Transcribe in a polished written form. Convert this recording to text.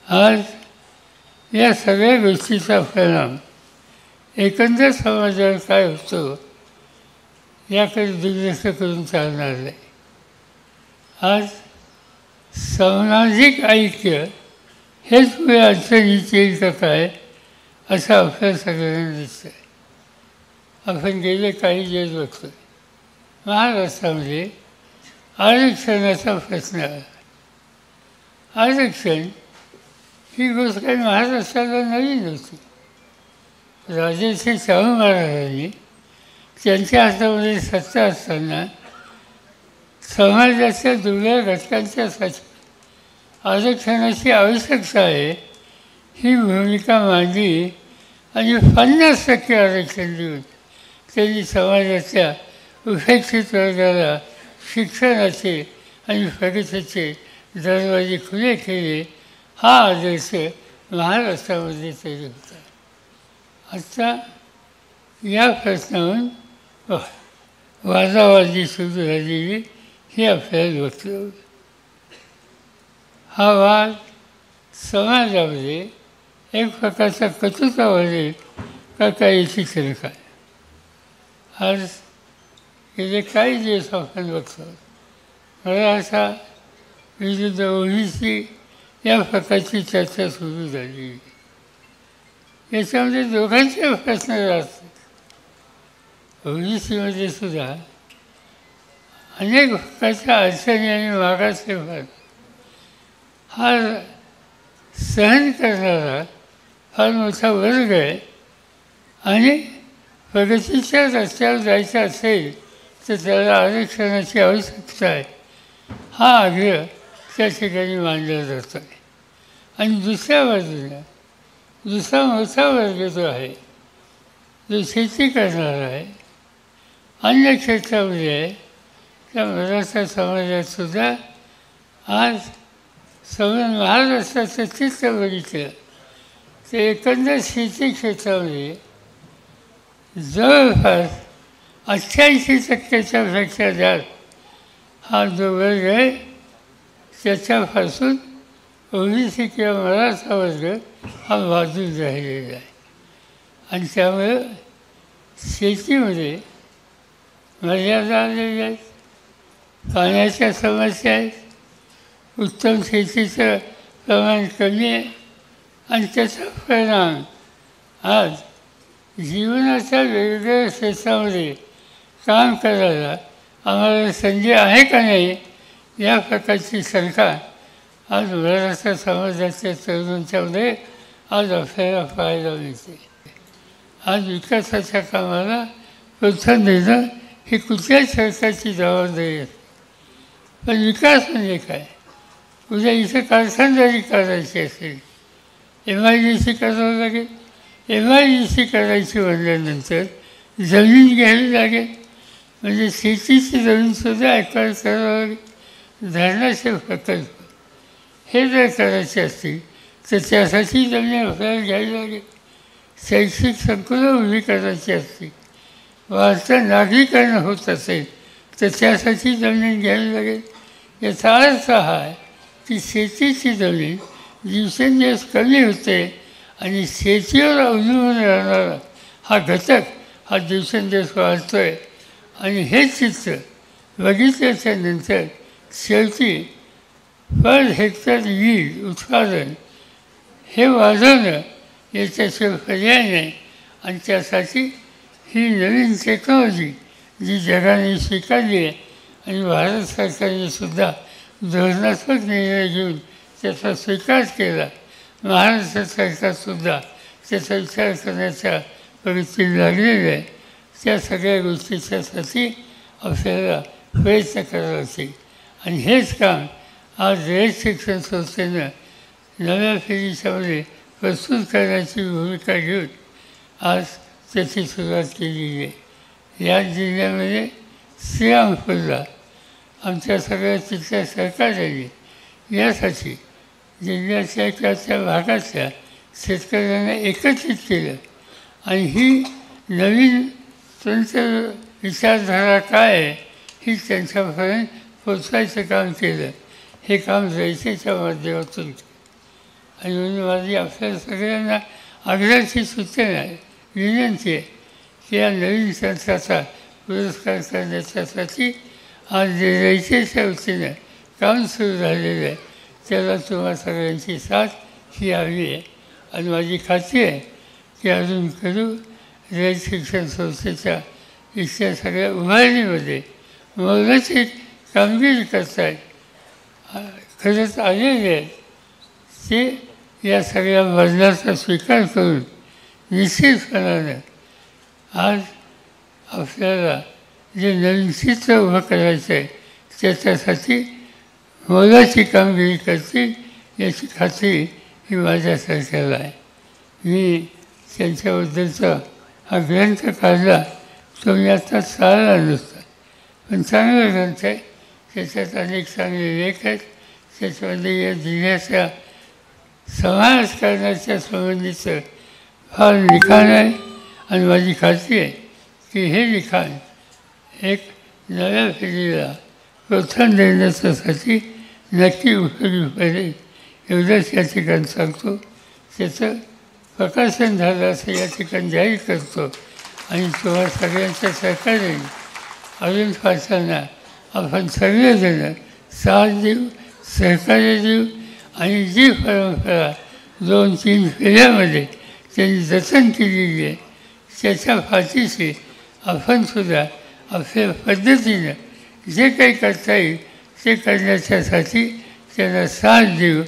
आज या सगळ्या गोष्टीचा परिणाम एकंदर समाजावर काय होतो याकडे दुर्लक्ष करून चालणार नाही. आज सामाजिक ऐक्य हेच पुढे अडचणीत येईल का काय असं आपल्या सगळ्यांना दिसतं आहे. आपण गेले काही दिवस बघतो महाराष्ट्रामध्ये आरक्षणाचा प्रश्न आला. आरक्षण ही गोष्ट काही महाराष्ट्राला नवीन होती. राजेश्री शाहू महाराजांनी त्यांच्या हातामध्ये सत्ता असताना समाजाच्या दुर्बळ घटकांच्यासाठी आरक्षणाची आवश्यकता आहे ही भूमिका मांडली आणि 50% आरक्षण देऊन त्यांनी समाजाच्या उपेक्षित वर्गाला शिक्षणाचे आणि प्रगतीचे दरवाजे खुले केले. हा आदर्श महाराष्ट्रामध्ये तरी होता. आता या प्रश्नावर वादावादी सुरू झालेली ही आपल्याला बघतो. हा वाद समाजामध्ये एक प्रकारचा कटुता वाढेल का काय याची शंका आहे. आज गेले काही दिवस आपण बघतो मराठा विरुद्ध ओबीसी या प्रकारची चर्चा सुरू झाली. याच्यामध्ये दोघांचे प्रश्न असतात. ओबीसीमध्ये सुद्धा अनेक प्रकारच्या अडचणी आणि मागासलेपण हा सहन करणारा फार मोठा वर्ग आहे आणि प्रगतीच्या रस्त्यावर जायचं असेल तर त्याला आरक्षणाची आवश्यकता आहे हा आग्रह त्या ठिकाणी मांडला जातो आहे. आणि दुसऱ्या बाजूला दुसरा मोठा वर्ग जो आहे जो शेती करणारा आहे अन्य क्षेत्रामध्ये आहे त्या मराठा समाजातसुद्धा आज संपूर्ण महाराष्ट्राचं चित्र बघितलं ते एकंदर शेती क्षेत्रामध्ये जवळपास 88% पेक्षा जास्त हा जो वर्ग आहे त्याच्यापासून ओबीसी किंवा मराठा वर्ग हा बाजून राहिलेला आहे. आणि त्यामुळे शेतीमध्ये मर्यादा आलेल्या आहेत, पाण्याच्या समस्या आहेत, उत्तम शेतीचं प्रमाण कमी आहे आणि त्याचा परिणाम आज जीवनाच्या वेगवेगळ्या क्षेत्रामध्ये काम करायला आम्हाला संधी आहे का नाही या प्रकारची शंका आज मराठा समाजाच्या तरुणांच्यामध्ये आज आपल्याला पाहायला मिळते. आज विकासाच्या कामाला प्रोत्साहन देणं ही कुठल्याच सरकारची जबाबदारी असते. पण विकास म्हणजे काय? उद्या इथं कारखानदारी करायची असेल, MIDC करावं लागेल. MIDC करायची म्हणल्यानंतर जमीन घ्यावी लागेल, म्हणजे शेतीची जमीनसुद्धा ॲक्वायर करावं लागेल. धरणाचे प्रकल्प हे जर करायचे असतील तर त्यासाठी जमीन आपल्याला घ्यावी लागेल. शैक्षणिक संकुलं उभी करायची असतील, वाढतं नागरीकरण होत असेल तर त्यासाठी जमीन घ्यावी लागेल. याचा अर्थ हा आहे की शेतीची जमीन दिवसेंदिवस कमी होते आणि शेतीवर अवलंबून राहणारा हा घटक हा दिवसेंदिवस वाढतो आहे. आणि हे चित्र बघितल्याच्या नंतर शेवटी पर हेक्टर यील्ड उत्पादन हे वाढवणं याच्याशिवाय पर्याय नाही. आणि त्यासाठी ही नवीन टेक्नॉलॉजी जी जगाने स्वीकारली आहे आणि भारत सरकारने सुद्धा धोरणात्मक निर्णय घेऊन त्याचा स्वीकार केला. महाराष्ट्र सरकारसुद्धा त्याचा विचार करण्याच्या प्रवृत्तीला लागलेलं आहे. त्या सगळ्या गोष्टीच्यासाठी आपल्याला प्रयत्न करावा लागतील. आणि हेच काम आज रयत शिक्षण संस्थेनं नव्या पिढीच्यामध्ये प्रस्तुत करण्याची भूमिका घेऊन आज त्याची सुरुवात केलेली आहे. या जिल्ह्यामध्ये श्रीरामपूरला आमच्या सगळ्या तिथल्या सरकारांनी यासाठी जिल्ह्याच्या किंवा त्या भागातल्या शेतकऱ्यांना एकत्रित केलं आणि ही नवीन तंत्र विचारधारा काय आहे ही त्यांच्यापर्यंत पोचवायचं काम केलं. हे काम रयतेच्या माध्यमातून आणि म्हणून माझी आपल्या सगळ्यांना आग्रहाची सूचना आहे, विनंती आहे की या नवीन संस्थाचा पुरस्कार करण्याच्यासाठी आज जे रयतेच्या वतीनं काम सुरू झालेलं आहे त्याला तुम्हा सगळ्यांची साथ ही हवी आहे. आणि माझी खात्री आहे की अजून करू रयत शिक्षण संस्थेच्या इथल्या सगळ्या उभारणीमध्ये मोलाची कामगिरी करतायत, खरंच आलेले आहेत ते या सगळ्या बदलाचा स्वीकार करून निश्चितपणानं आज आपल्याला जे नवीन चित्र उभं करायचं आहे त्याच्यासाठी मोलाची कामगिरी करतील याची खात्री ही माझ्या सरकारला आहे. मी त्यांच्याबद्दलचा हा ग्रंथ काढला तो मी आता चालला नसता, पण चांगला ग्रंथ आहे, त्याच्यात अनेक चांगले लेख आहेत, त्याच्यामध्ये या जिल्ह्याच्या समाजकारणाच्या संबंधीचं फार लिखाण आहे. आणि माझी खात्री आहे की हे लिखाण एक नव्या पिढीला प्रोत्साहन देण्याच्यासाठी नक्की उपयोगी पडेल एवढंच या ठिकाणी सांगतो. त्याचं प्रकाशन झालं असं या ठिकाणी जाहीर करतो. आणि तुम्हा सगळ्यांच्या सहकार्याने अजून वाचताना आपण सगळेजण साथ देऊ, सहकार्य देऊ आणि जी परंपरा 2-3 पिढ्यामध्ये त्यांनी जतन केलेली आहे त्याच्या पाठीशी आपणसुद्धा आपल्या पद्धतीनं जे काही करता येईल ते करण्याच्यासाठी त्यांना साथ देऊ.